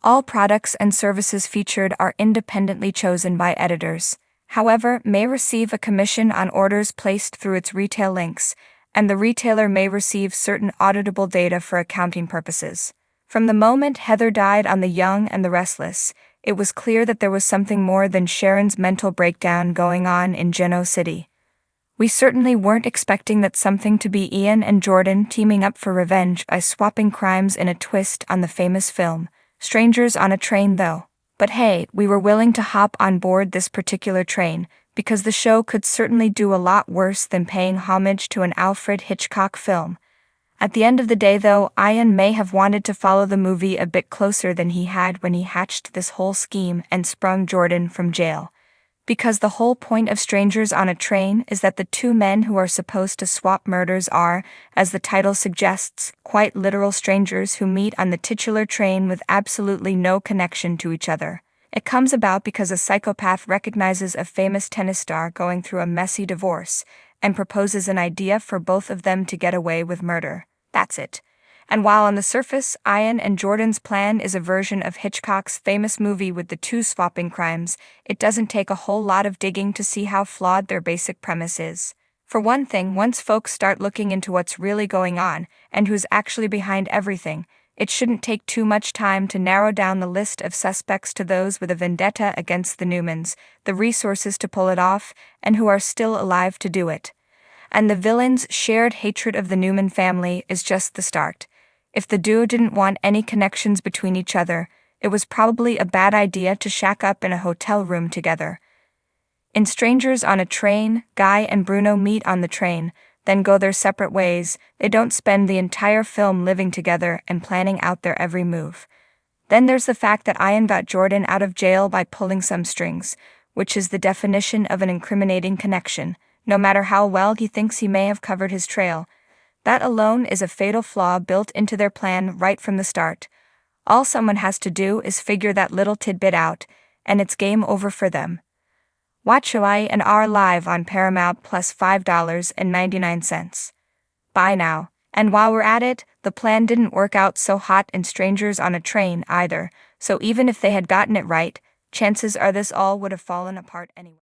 All products and services featured are independently chosen by editors, however, may receive a commission on orders placed through its retail links, and the retailer may receive certain auditable data for accounting purposes. From the moment Heather died on The Young and the Restless, it was clear that there was something more than Sharon's mental breakdown going on in Geno City. We certainly weren't expecting that something to be Ian and Jordan teaming up for revenge by swapping crimes in a twist on the famous film, Strangers on a Train though. But hey, we were willing to hop on board this particular train, because the show could certainly do a lot worse than paying homage to an Alfred Hitchcock film. At the end of the day though, Ian may have wanted to follow the movie a bit closer than he had when he hatched this whole scheme and sprung Jordan from jail. Because the whole point of Strangers on a Train is that the two men who are supposed to swap murders are, as the title suggests, quite literal strangers who meet on the titular train with absolutely no connection to each other. It comes about because a psychopath recognizes a famous tennis star going through a messy divorce, and proposes an idea for both of them to get away with murder. That's it. And while on the surface, Ian and Jordan's plan is a version of Hitchcock's famous movie with the two swapping crimes, it doesn't take a whole lot of digging to see how flawed their basic premise is. For one thing, once folks start looking into what's really going on, and who's actually behind everything, it shouldn't take too much time to narrow down the list of suspects to those with a vendetta against the Newmans, the resources to pull it off, and who are still alive to do it. And the villain's shared hatred of the Newman family is just the start. If the duo didn't want any connections between each other, it was probably a bad idea to shack up in a hotel room together. In Strangers on a Train, Guy and Bruno meet on the train, then go their separate ways. They don't spend the entire film living together and planning out their every move. Then there's the fact that Ian got Jordan out of jail by pulling some strings, which is the definition of an incriminating connection. No matter how well he thinks he may have covered his trail, that alone is a fatal flaw built into their plan right from the start. All someone has to do is figure that little tidbit out, and it's game over for them. Watch I and R live on Paramount Plus $5.99. Bye now. And while we're at it, the plan didn't work out so hot in Strangers on a Train either, so even if they had gotten it right, chances are this all would have fallen apart anyway.